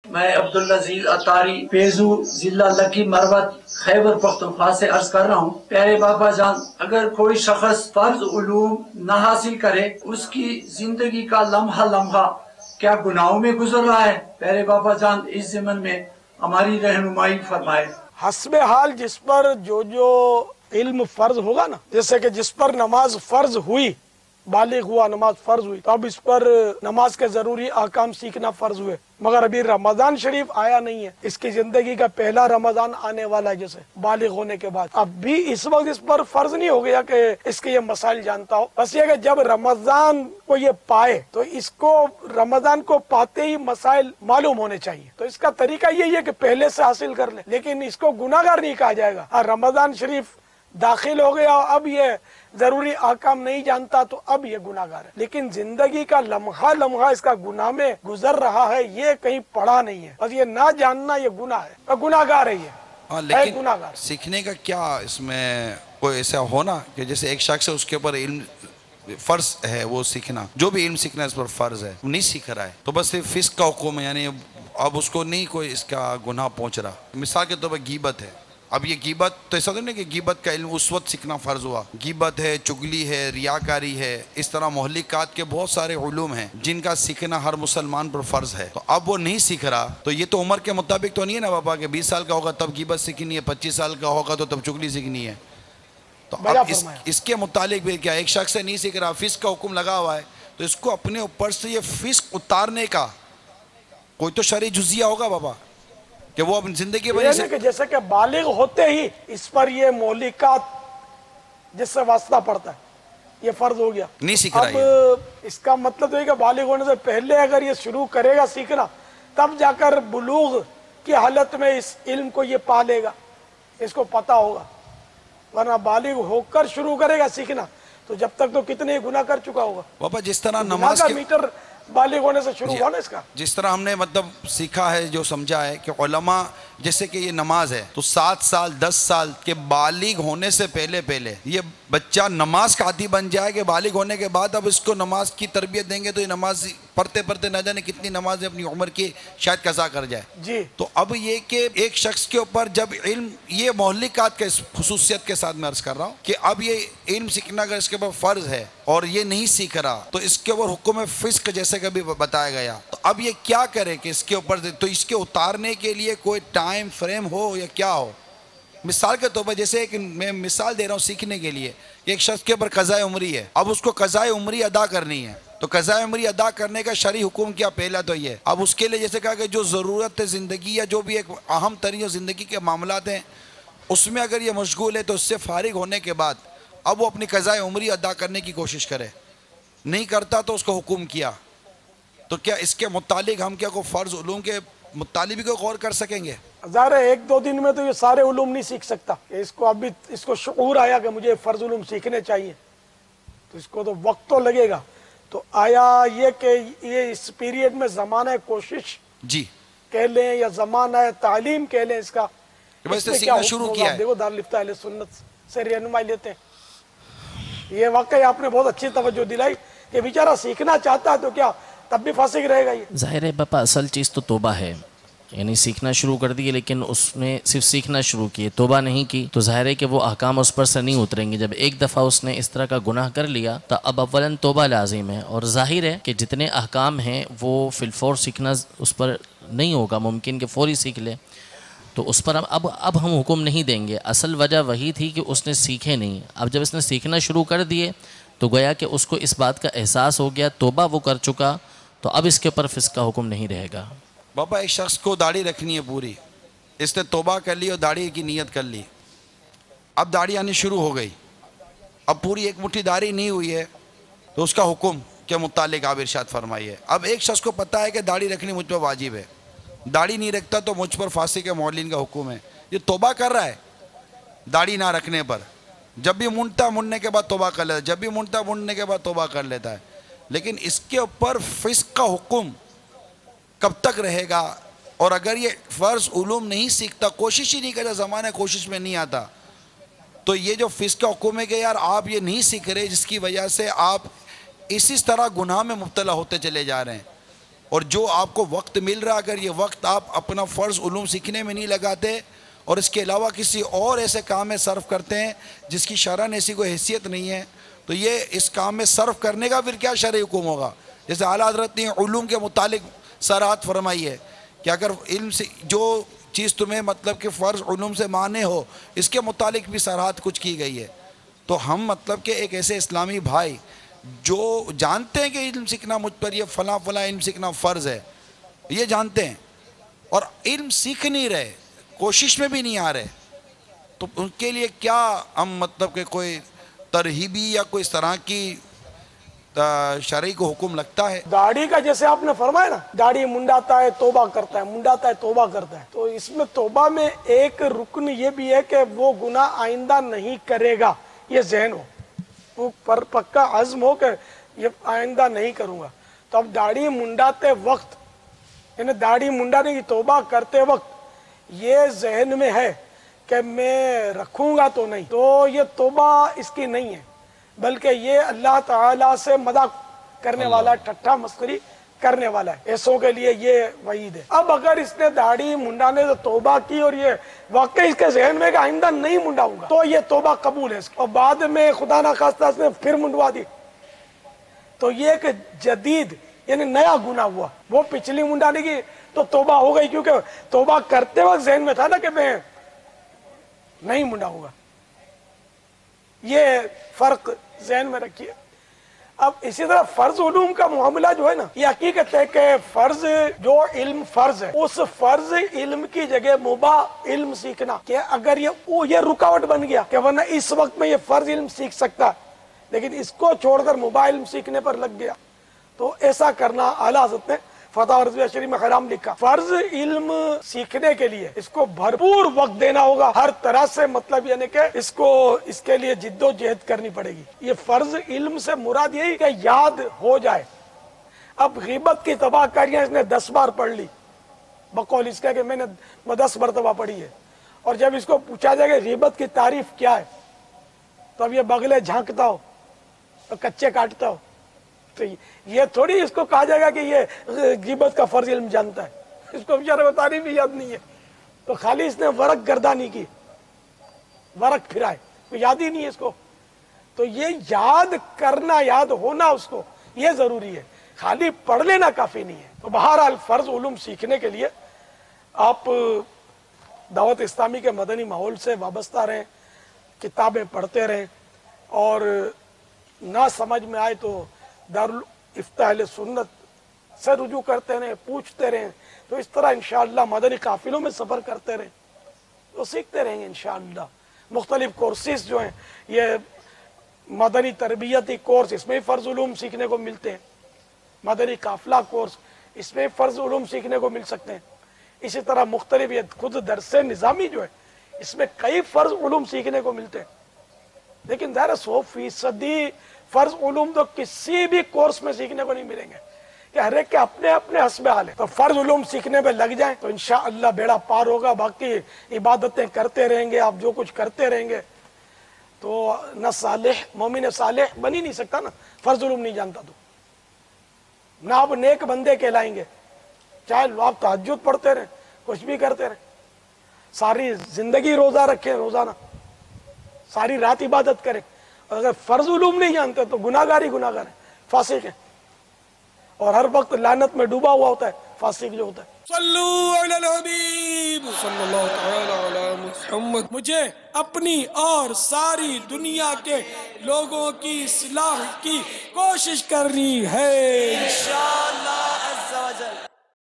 میں عبدالعزیز عطاری پیزو ضلع لکی مروت خیبر پختونخوا سے عرض کر رہا ہوں، پیارے بابا جان، اگر کوئی شخص فرض علوم نہ حاصل کرے، اس کی زندگی کا لمحہ لمحہ کیا گناہوں میں گزر رہا ہے؟ پیارے بابا جان اس ضمن میں ہماری رہنمائی فرمائے۔ حسب حال جس پر جو علم فرض ہوگا نا، جیسے کہ جس پر نماز فرض ہوئی، بالغ ہوا، نماز فرض ہوئی، تو اب اس پر نماز کے ضروری احکام سیکھنا فرض ہوئے، مگر ابھی رمضان شریف آیا نہیں ہے، اس کی زندگی کا پہلا رمضان آنے والا ہے جیسے بالغ ہونے کے بعد، اب بھی اس وقت اس پر فرض نہیں ہو گیا کہ اس کے یہ مسائل جانتا ہو، بس یہ کہ جب رمضان کو یہ پائے تو اس کو رمضان کو پاتے ہی مسائل معلوم ہونے چاہیے، تو اس کا طریقہ یہی ہے کہ پہلے سے حاصل کر لے، لیکن اس کو گناہگار نہیں کہا جائے گا۔ اور رمضان شریف داخل ہو گیا، اب یہ ضروری احکام نہیں جانتا تو اب یہ گناہگار ہے، لیکن زندگی کا لمحہ لمحہ اس کا گناہ میں گزر رہا ہے، یہ کہیں پڑھا نہیں ہے، بس یہ نہ جاننا یہ گناہ ہے، گناہگار ہے یہ، لیکن گناہگار۔ سیکھنے کا کیا اس میں کوئی ایسا ہونا کہ جیسے ایک شخص ہے اس کے اوپر علم فرض ہے وہ سیکھنا، جو بھی علم سیکھنا اس پر فرض ہے، نہیں سیکھ رہا ہے تو بس صرف فسق کا حکم ہے، یعنی اب اس کو نہیں کوئی اس کا گناہ پہنچ رہا۔ مثال کے طور پر غیبت ہے، اب یہ غیبت تو ایسا تو نہیں کہ غیبت کا علم اس وقت سیکھنا فرض ہوا، غیبت ہے، چگلی ہے، ریاکاری ہے، اس طرح مہلکات کے بہت سارے علوم ہیں جن کا سیکھنا ہر مسلمان پر فرض ہے، تو اب وہ نہیں سیکھ رہا تو یہ تو عمر کے مطابق تو نہیں ہے نا بابا کہ 20 سال کا ہوگا تب غیبت سیکھنی ہے، 25 سال کا ہوگا تو تب چگلی سیکھنی ہے، تو اب اس کے متعلق بھی کیا ایک شخص سے نہیں سیکھ رہا، فسق کا حکم لگا ہوا ہے، تو اس کو اپنے اوپر سے یہ فسق اتارنے کا کوئی تو شرعی جزیہ ہوگا بابا کہ وہ اپنی زندگی یہ کہ جیسے کہ بالغ ہوتے ہی اس پر یہ مہلکات جس سے واسطہ پڑتا ہے یہ فرض ہو گیا، نہیں سیکھ رہا اب اس کا مطلب یہ کہ بالغ ہونے سے پہلے اگر یہ شروع کرے گا سیکھنا تب جا کر بلوغ کی حالت میں اس علم کو یہ پا لے گا، اس کو پتا ہوگا، ورنہ بالغ ہو کر شروع کرے گا سیکھنا تو جب تک تو کتنے گناہ کر چکا ہوگا۔ بابا جس طرح گناہ نماز کا کے میٹر بالغ ہونے سے شروع ہوا نا اس کا، جس طرح ہم نے مطلب سیکھا ہے جو سمجھا ہے کہ علماء جیسے کہ یہ نماز ہے تو 7 سال 10 سال کے بالغ ہونے سے پہلے یہ بچہ نماز کا عادی بن جائے کہ بالغ ہونے کے بعد اب اس کو نماز کی تربیت دیں گے تو یہ نماز پڑھتے نہ جانے کتنی نمازیں اپنی عمر کی شاید قضا کر جائے جی، تو اب یہ کہ ایک شخص کے اوپر جب علم یہ مہلکات کے خصوصیت کے ساتھ میں عرض کر رہا ہوں کہ اب یہ علم سیکھنا اگر اس کے اوپر فرض ہے اور یہ نہیں سیکھ رہا تو اس کے اوپر حکم فسق جیسے کہ بھی بتایا گیا، تو اب یہ کیا کرے کہ اس کے اوپر تو اس کے اتارنے کے لیے کوئی ٹائم فریم ہو یا کیا ہو؟ مثال کے طور پر جیسے کہ میں مثال دے رہا ہوں سیکھنے کے لیے کہ ایک شخص کے اوپر قضاء عمری ہے، اب اس کو قضاء عمری ادا کرنی ہے، تو قضاء عمری ادا کرنے کا شرعی حکم کیا؟ پہلا تو یہ، اب اس کے لیے جیسے کہا کہ جو ضرورت زندگی یا جو بھی ایک اہم ترین زندگی کے معاملات ہیں اس میں اگر یہ مشغول ہے تو اس سے فارغ ہونے کے بعد اب وہ اپنی قضاء عمری ادا کرنے کی کوشش کرے، نہیں کرتا تو اس کو حکم کیا، تو کیا اس کے متعلق ہم کیا کو فرض علوم کے متعلق بھی کوئی غور کر سکیں گے؟ ظاہر ہے 1-2 دن میں تو یہ سارے علوم نہیں سیکھ سکتا، اس کو ابھی اس کو شعور آیا کہ مجھے فرض علوم سیکھنے چاہیے تو اس کو تو وقت تو لگے گا، تو آیا یہ کہ یہ اس پیریڈ میں زمانہ کوشش جی کہہ لیں یا زمانہ تعلیم کہہ لیں اس کا اس نے سیکھنا شروع کیا ہے؟ دیکھو دارالفتہ اہل سنت سے رہنمائی لیتے ہیں، یہ واقعی آپ نے بہت اچھی توجہ دلائی کہ بیچارہ سیکھنا چاہتا ہے تو کیا تب بھی فاسق رہے گا؟ یہ ظاہر ہے باپا اصل چیز تو توبہ ہے، یعنی سیکھنا شروع کر دیے لیکن اس نے صرف سیکھنا شروع کیے، توبہ نہیں کی تو ظاہر ہے کہ وہ احکام اس پر سے نہیں اتریں گے۔ جب ایک دفعہ اس نے اس طرح کا گناہ کر لیا تو اب اولاً توبہ لازم ہے، اور ظاہر ہے کہ جتنے احکام ہیں وہ فی الفور سیکھنا اس پر نہیں ہوگا، ممکن کہ فوری سیکھ لے، تو اس پر اب ہم حکم نہیں دیں گے۔ اصل وجہ وہی تھی کہ اس نے سیکھے نہیں، اب جب اس نے سیکھنا شروع کر دیے تو گویا کہ اس کو اس بات کا احساس ہو گیا، توبہ وہ کر چکا، تو اب اس کے اوپر فسق کا حکم نہیں رہے گا۔ بابا ایک شخص کو داڑھی رکھنی ہے پوری، اس نے توبہ کر لی اور داڑھی کی نیت کر لی، اب داڑھی آنی شروع ہو گئی، اب پوری ایک مٹھی داڑھی نہیں ہوئی ہے تو اس کا حکم کے متعلق آپ ارشاد فرمائیے۔ اب ایک شخص کو پتہ ہے کہ داڑھی رکھنی مجھ پر واجب ہے، داڑھی نہیں رکھتا تو مجھ پر فاسق معلن کا حکم ہے، یہ توبہ کر رہا ہے داڑھی نہ رکھنے پر، جب بھی منڈنے کے بعد توبہ کر لیتا ہے، جب بھی منڈنے کے بعد توبہ کر لیتا ہے، لیکن اس کے اوپر فسق کا حکم کب تک رہے گا؟ اور اگر یہ فرض علوم نہیں سیکھتا، کوشش ہی نہیں کرتا، زمانہ کوشش میں نہیں آتا، تو یہ جو فسق کا حکم ہے کہ یار آپ یہ نہیں سیکھ رہے، جس کی وجہ سے آپ اسی طرح گناہ میں مبتلا ہوتے چلے جا رہے ہیں، اور جو آپ کو وقت مل رہا اگر یہ وقت آپ اپنا فرض علوم سیکھنے میں نہیں لگاتے اور اس کے علاوہ کسی اور ایسے کام میں صرف کرتے ہیں جس کی شرعاً ایسی کوئی حیثیت نہیں ہے، تو یہ اس کام میں صرف کرنے کا پھر کیا شرعی حکم ہوگا؟ جیسے اعلیٰ حضرت نے علوم کے متعلق صراحت فرمائی ہے کہ اگر علم سے جو چیز تمہیں مطلب کہ فرض علوم سے مانے ہو اس کے متعلق بھی صراحت کچھ کی گئی ہے، تو ہم مطلب کہ ایک ایسے اسلامی بھائی جو جانتے ہیں کہ علم سیکھنا مجھ پر یہ فلاں فلاں علم سیکھنا فرض ہے، یہ جانتے ہیں اور علم سیکھ نہیں رہے، کوشش میں بھی نہیں آ رہے، تو ان کے لیے کیا ہم مطلب کہ کوئی ترہیبی یا کوئی اس طرح کی شرعی کو حکم لگتا ہے؟ داڑھی کا جیسے آپ نے فرمایا نا، داڑھی منڈاتا ہے توبہ کرتا ہے، منڈاتا ہے توبہ کرتا ہے، تو اس میں توبہ میں ایک رکن یہ بھی ہے کہ وہ گناہ آئندہ نہیں کرے گا، یہ ذہن ہو، وہ پر پکا عزم ہو کہ یہ آئندہ نہیں کروں گا۔ تو اب داڑھی منڈاتے وقت یعنی داڑھی منڈانے کی توبہ کرتے وقت یہ ذہن میں ہے کہ میں رکھوں گا تو نہیں، تو یہ توبہ اس کی نہیں ہے، بلکہ یہ اللہ تعالیٰ سے مذاق کرنے والا، ٹھٹھا مسخری کرنے والا ہے، ایسوں کے لیے یہ وعید ہے۔ اب اگر اس نے داڑھی منڈانے سے توبہ کی اور یہ واقعی اس کے ذہن میں کہ آئندہ نہیں منڈاؤں گا، تو یہ توبہ قبول ہے، اور بعد میں خدا نخواستہ اس نے پھر منڈوا دی تو یہ ایک جدید یعنی نیا گناہ ہوا۔ وہ پچھلی منڈانے کی تو توبہ ہو گئی، کیونکہ توبہ کرتے وقت ذہن میں تھا نا کہ میں نہیں منڈاؤں گا۔ یہ فرق ذہن میں رکھیے۔ اب اسی طرح فرض علوم کا معاملہ جو ہے نا، یہ حقیقت ہے کہ فرض جو علم فرض ہے، اس فرض علم کی جگہ مباح علم سیکھنا، کہ اگر یہ رکاوٹ بن گیا کہ ورنہ اس وقت میں یہ فرض علم سیکھ سکتا لیکن اس کو چھوڑ کر مباح علم سیکھنے پر لگ گیا، تو ایسا کرنا اعلیٰ حضرت نے فتح رضویہ شریف میں حرام لکھا۔ فرض علم سیکھنے کے لیے اس کو بھرپور وقت دینا ہوگا ہر طرح سے، مطلب یعنی کہ اس کے لیے جد و جہد کرنی پڑے گی۔ یہ فرض علم سے مراد یہی کہ یاد ہو جائے۔ اب غیبت کی تباہ کاریاں اس نے 10 بار پڑھ لی، بقول اس کا کہ میں نے 10 مرتبہ پڑھی ہے، اور جب اس کو پوچھا جائے کہ غیبت کی تعریف کیا ہے تو اب یہ بغلے جھانکتا ہو اور کچے کاٹتا ہو، تو یہ تھوڑی اس کو کہا جائے گا کہ یہ غیبت کا فرض علم جانتا ہے، اس کو بیچارے کو تعریف بھی یاد نہیں ہے، تو خالی اس نے ورق گردانی کی، ورق پھرائے، کوئی یاد ہی نہیں ہے اس کو۔ تو یہ یاد کرنا، یاد ہونا اس کو، یہ ضروری ہے، خالی پڑھ لینا کافی نہیں ہے۔ تو بہرحال فرض علوم سیکھنے کے لیے آپ دعوت اسلامی کے مدنی ماحول سے وابستہ رہیں، کتابیں پڑھتے رہیں، اور نہ سمجھ میں آئے تو دارالافتاء اہل سنت سے رجوع کرتے رہیں، پوچھتے رہیں، تو اس طرح انشاءاللہ مدنی قافلوں میں سفر کرتے رہیں تو سیکھتے رہیں گے انشاءاللہ۔ مختلف کورسز جو ہیں، یہ مدنی تربیتی کورس، اس میں فرض علوم سیکھنے کو ملتے ہیں، مدنی قافلہ کورس، اس میں فرض علوم سیکھنے کو مل سکتے ہیں۔ اسی طرح مختلف یہ خود درس نظامی جو ہے، اس میں کئی فرض علوم سیکھنے کو ملتے ہیں، لیکن ظاہر 100% فرض علوم تو کسی بھی کورس میں سیکھنے کو نہیں ملیں گے، کہ ہر ایک کے اپنے اپنے حسب حال ہے۔ تو فرض علوم سیکھنے پہ لگ جائیں تو انشاءاللہ بیڑا پار ہوگا، باقی عبادتیں کرتے رہیں گے، آپ جو کچھ کرتے رہیں گے تو نہ صالح مومن صالح بن ہی نہیں سکتا نا، فرض علوم نہیں جانتا تو نہ آپ نیک بندے کہلائیں گے، چاہے آپ تہجد پڑھتے رہیں، کچھ بھی کرتے رہیں، ساری زندگی روزہ رکھیں، روزانہ ساری رات عبادت کریں، اور اگر فرض علوم نہیں جانتے تو گناہگار ہی گناہگار ہیں، فاسق ہیں، اور ہر وقت لعنت میں ڈوبا ہوا ہوتا ہے فاسق جو ہوتا ہے۔ صلو علی الحبیب صلی اللہ تعالی علی محمد۔ مجھے اپنی اور ساری دنیا کے لوگوں کی اصلاح کی کوشش کرنی ہے۔